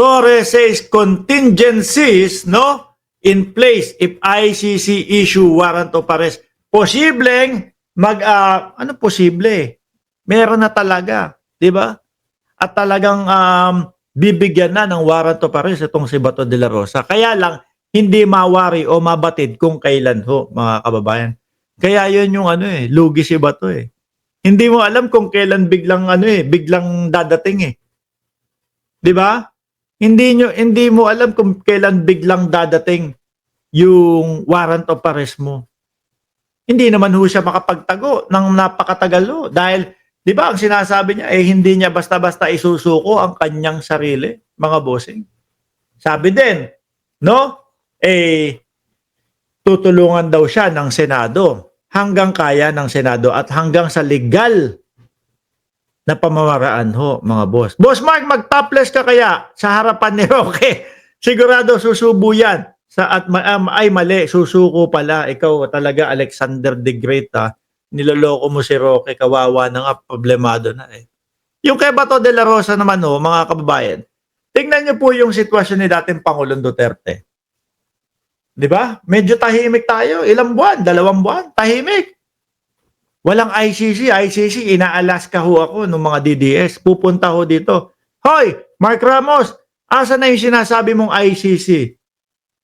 Torres says contingencies, no, in place if ICC issue warrant of arrest. Posibleng ano posible? Meron na talaga, 'di ba? At talagang bibigyan na ng warrant of arrest itong si Bato de la Rosa. Kaya lang hindi mawari o mabatid kung kailan ho, mga kababayan. Kaya 'yun yung lugi si Bato eh. Hindi mo alam kung kailan biglang biglang dadating eh. 'Di ba? Hindi mo alam kung kailan biglang dadating yung warrant of arrest mo. Hindi naman ho siya makapagtago ng napakatagal ho dahil 'di ba ang sinasabi niya hindi niya basta-basta isusuko ang kanyang sarili, mga bossing. Sabi din, no? Tutulungan daw siya ng Senado hanggang kaya ng Senado at hanggang sa legal na pamamaraan ho, mga boss. Boss Mark, mag-topless ka kaya sa harapan ni Roque? Sigurado susubo yan. Ay mali, susuko pala. Ikaw talaga, Alexander the Great, ha? Niloloko mo si Roque, kawawa na nga, problemado na eh. Yung kay Bato de la Rosa naman ho, mga kababayan, tingnan niyo po yung sitwasyon ni dating Pangulong Duterte. Di ba? Medyo tahimik tayo. Ilang buwan? 2 buwan? Tahimik. Walang ICC, ina-Alaska ho ako ng mga DDS. Pupunta ho dito. Hoy, Mark Ramos, asa na yung sinasabi mong ICC?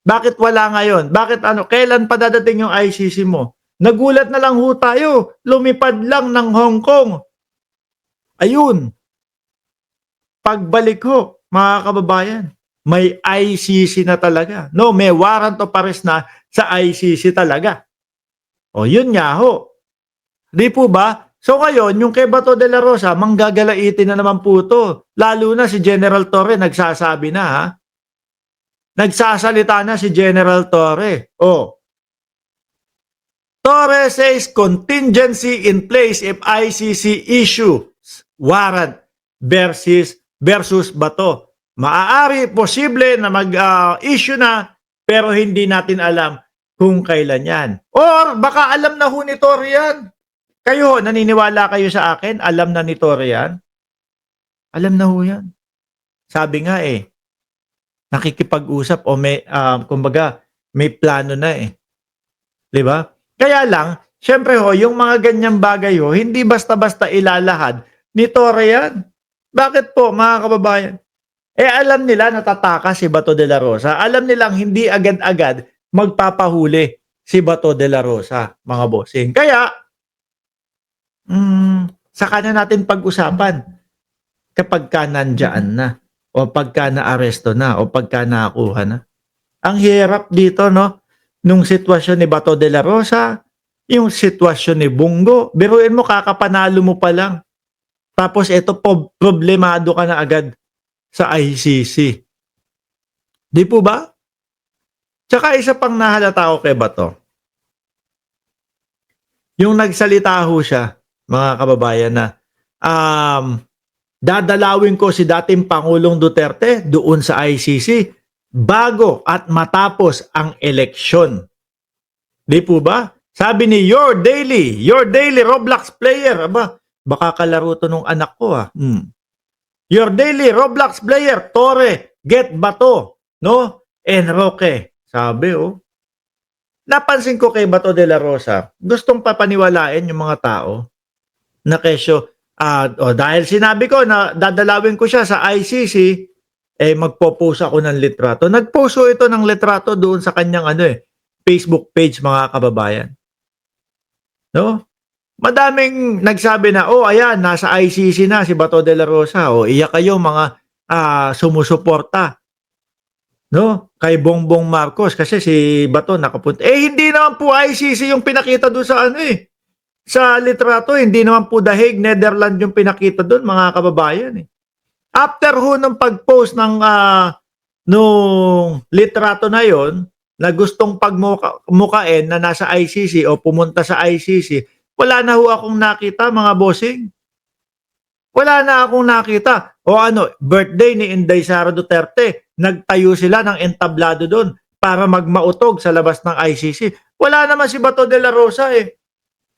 Bakit wala ngayon? Bakit kailan pa dadating yung ICC mo? Nagulat na lang ho tayo. Lumipad lang ng Hong Kong. Ayun. Pagbalik ho, mga kababayan, may ICC na talaga. No, may warrant of arrest na sa ICC talaga. O yun nga ho. Di po ba? So ngayon, yung kay Bato de la Rosa, manggagalaitin na naman po ito. Lalo na si General Torre, nagsasabi na ha. Nagsasalita na si General Torre. Torre says contingency in place if ICC issues warrant versus Bato. Maaari, posible na mag-issue na pero hindi natin alam kung kailan yan. Or baka alam na ho ni Torre yan. Kayo, naniniwala kayo sa akin? Alam na ni Torre yan? Alam na ho yan. Sabi nga nakikipag-usap o kumbaga, may plano na eh. Di ba? Kaya lang, syempre ho, yung mga ganyang bagay ho, hindi basta-basta ilalahad ni Torre yan. Bakit po, mga kababayan? Alam nila natataka si Bato de la Rosa. Alam nilang hindi agad-agad magpapahuli si Bato de la Rosa, mga bossing. Kaya, saka na natin pag-usapan kapag ka nandyan na o pagka na-aresto na o pagka nakuha na. Ang hirap dito, no? Nung sitwasyon ni Bato de la Rosa, yung sitwasyon ni Bungo, biruin mo, kakapanalo mo pa lang. Tapos ito po, problemado ka na agad sa ICC. Di po ba? Tsaka isa pang nahalata ko kay Bato. Yung nagsalita ho siya, mga kababayan, na dadalawin ko si dating Pangulong Duterte doon sa ICC bago at matapos ang eleksyon. Di po ba? Sabi ni Your Daily Roblox player. Baka kalaro to nung anak ko Your Daily Roblox player, Torre, get Bato, no? And Roque. Sabi Napansin ko kay Bato de la Rosa, gustong papaniwalain yung mga tao na kesyo, dahil sinabi ko na dadalawin ko siya sa ICC, magpo-post ako ng litrato. Nag-post ito ng litrato doon sa kanyang Facebook page, mga kababayan. No? Madaming nagsabi na, ayan, nasa ICC na si Bato de la Rosa. Iyak kayo mga sumusuporta. No? Kay Bongbong Marcos kasi si Bato nakapunta. Hindi naman po ICC yung pinakita doon sa sa litrato. Hindi naman po The Hague, Netherlands yung pinakita doon, mga kababayan. After ng pag-post ng nung litrato na yon na gustong pagmukain na nasa ICC o pumunta sa ICC, wala na ho akong nakita, mga bossing. Wala na akong nakita. Birthday ni Inday Sara Duterte, nagtayo sila ng entablado doon para magmautog sa labas ng ICC. Wala naman si Bato de la Rosa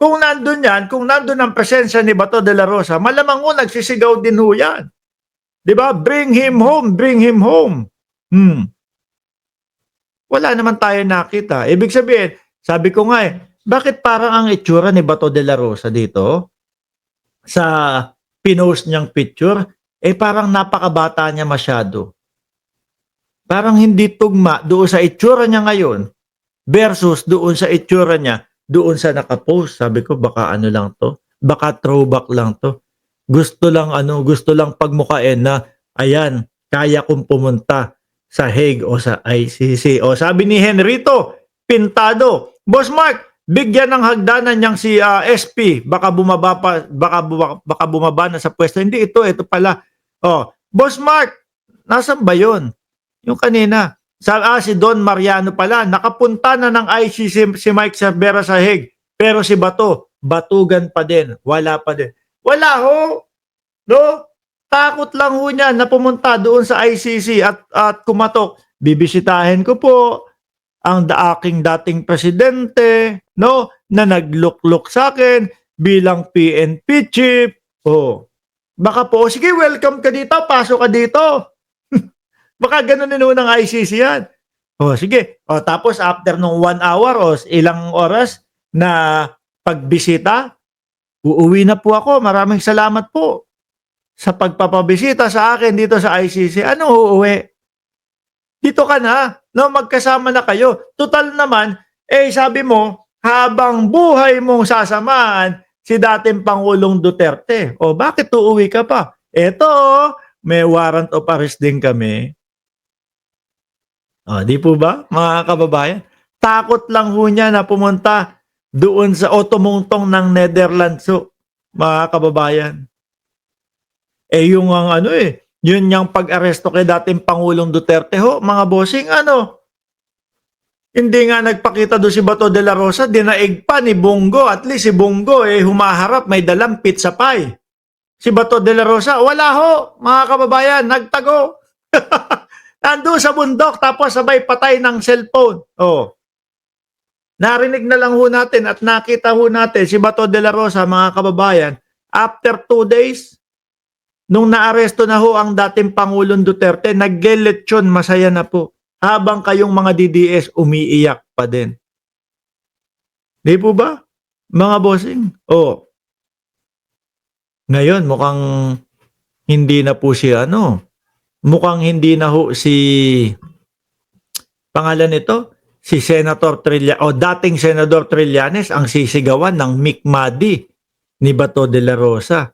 Kung nandun yan, kung nandun ang presensya ni Bato de la Rosa, malamang nagsisigaw din ho yan. 'Di ba? Bring him home, bring him home. Hmm. Wala naman tayo nakita. Ibig sabihin, sabi ko nga eh, bakit parang ang itsura ni Bato de la Rosa dito sa pinost niyang picture, eh parang napakabata niya masyado. Parang hindi tugma doon sa itsura niya ngayon versus doon sa itsura niya doon sa nakapost. Sabi ko baka ano lang to, baka throwback lang to. Gusto lang pagmukain na ayan, kaya kong pumunta sa Hague o sa ICC. O sabi ni Henrito Pintado, Boss Mark, bigyan ng hagdanan niyang si SP, baka bumaba pa, baka bumaba na sa pwesto. Hindi ito pala. Oh, Boss Mark, nasan ba 'yon? Yung kanina. Si Don Mariano pala, nakapunta na ng ICC si Mike Cervera sa Hague. Pero si Bato, batugan pa din. Wala pa din. Wala ho. No? Takot lang ho niya na pumunta doon sa ICC at kumatok. Bibisitahin ko po ang aking dating presidente, no, na nagluklok sa akin bilang PNP chief. Oh. Baka po, sige, welcome ka dito, pasok ka dito. Baka ganun din ng ICC yan. O sige. O tapos after nung 1 hour o ilang oras na pagbisita, uuwi na po ako. Maraming salamat po sa pagpapabisita sa akin dito sa ICC. Ano uuwi? Dito ka na. No, magkasama na kayo. Total naman, sabi mo, habang buhay mong sasamahan si dating Pangulong Duterte. O bakit uuwi ka pa? Eto, may warrant of arrest din kami. Di po ba, mga kababayan? Takot lang ho niya na pumunta doon sa tumungtong ng Netherlands, mga kababayan. Yung yun yung pag-aresto kay dating Pangulong Duterte mga bossing, hindi nga nagpakita doon si Bato de la Rosa, dinaig pa ni Bongo, at least si Bongo humaharap, may dalang pizza pie. Si Bato de la Rosa, wala ho, mga kababayan, nagtago. Nandun sa bundok tapos sabay patay ng cellphone. Narinig na lang ho natin at nakita ho natin si Bato de la Rosa, mga kababayan, after 2 days, nung naaresto na ho ang dating Pangulong Duterte, nag-eletsyon, masaya na po. Habang kayong mga DDS umiiyak pa din. Di po ba, mga bossing? Ngayon, mukhang hindi na po si mukhang hindi na ho si pangalan nito, si Senator Trillanes o dating Senador Trillanes ang sisigawan ng Mikmadi ni Bato de la Rosa.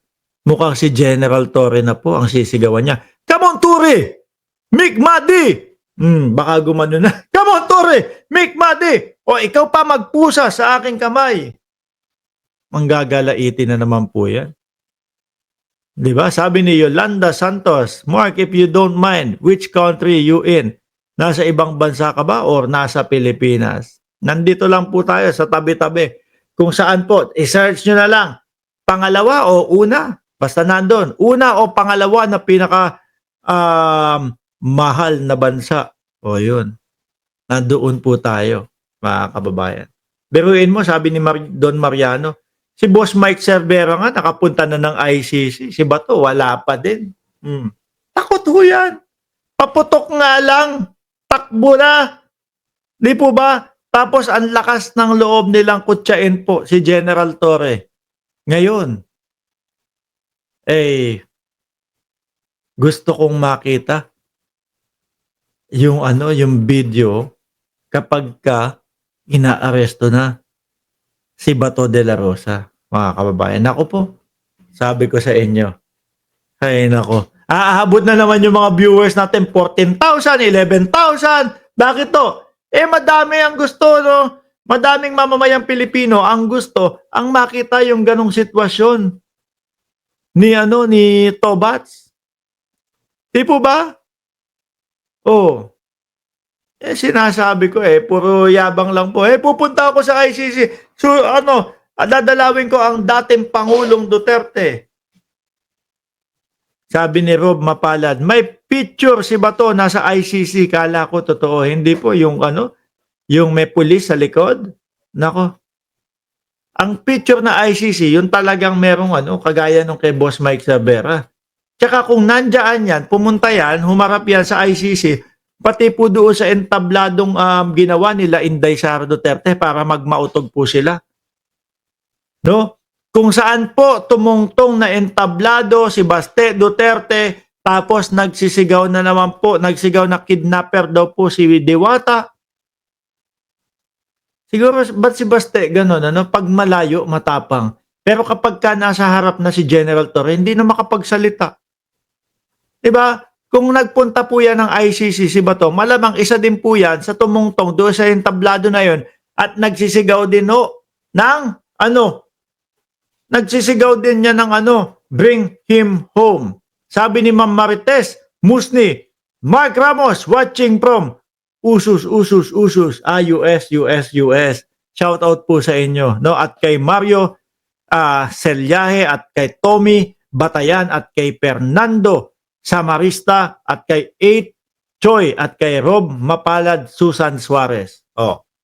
Mukhang si General Torre na po ang sisigawan niya. Come on, Torre! Mikmadi! Baka gumano na. Come on, Torre! Mikmadi! O ikaw pa magpusa sa aking kamay. Manggagalaiti na naman po yan. Diba? Sabi ni Yolanda Santos, Mark, if you don't mind, which country you in? Nasa ibang bansa ka ba or nasa Pilipinas? Nandito lang po tayo sa tabi-tabi. Kung saan po, i-search nyo na lang. Pangalawa o una? Basta nandun. Una o pangalawa na pinaka mahal na bansa. Yun. Nandoon po tayo, mga kababayan. Biruin mo, sabi ni Don Mariano, si Boss Mike Cervera nga, nakapunta na ng ICC. Si Bato, wala pa din. Takot ho yan. Paputok nga lang. Takbo na. Di po ba? Tapos, ang lakas ng loob nilang kutsain po si General Torre. Ngayon, gusto kong makita yung video kapag inaaresto na si Bato de la Rosa, mga kababayan. Nako po, sabi ko sa inyo. Ay nako. Aabot na naman yung mga viewers natin, 14,000, 11,000. Bakit to? Madami ang gusto, no? Madaming mamamayang Pilipino ang gusto, ang makita yung ganong sitwasyon ni Tobats. Di po ba? Sinasabi ko puro yabang lang po. Pupunta ako sa ICC. So, dadalawin ko ang dating Pangulong Duterte. Sabi ni Rob Mapalad, may picture si Bato nasa ICC. Kala ko totoo. Hindi po yung yung may pulis sa likod. Nako. Ang picture na ICC, yung talagang merong kagaya nung kay Boss Mike Cervera. Tsaka kung nandyan yan, pumunta yan, humarap yan sa ICC, pati po doon sa entabladong ginawa nila Inday Sara Duterte para magmautog po sila. No? Kung saan po tumungtong na entablado si Baste Duterte, tapos nagsigaw na kidnapper daw po si Diwata. Siguro, ba't si Baste gano'n, ano? Pag malayo, matapang. Pero kapag ka nasa harap na si General Torre, hindi na makapagsalita. Diba? Kung nagpunta po yan ng ICC si Bato, malamang isa din po yan sa tumungtong doon sa entablado na yon at nagsisigaw din ng nagsisigaw din niya ng bring him home. Sabi ni Ma'am Marites Musni, Mark Ramos watching from Usus, US. Shout out po sa inyo, no? At kay Mario Selyahe at kay Tommy Batayan at kay Fernando Samarista at kay 8 Choi at kay Rob Mapalad Susan Suarez. Oh.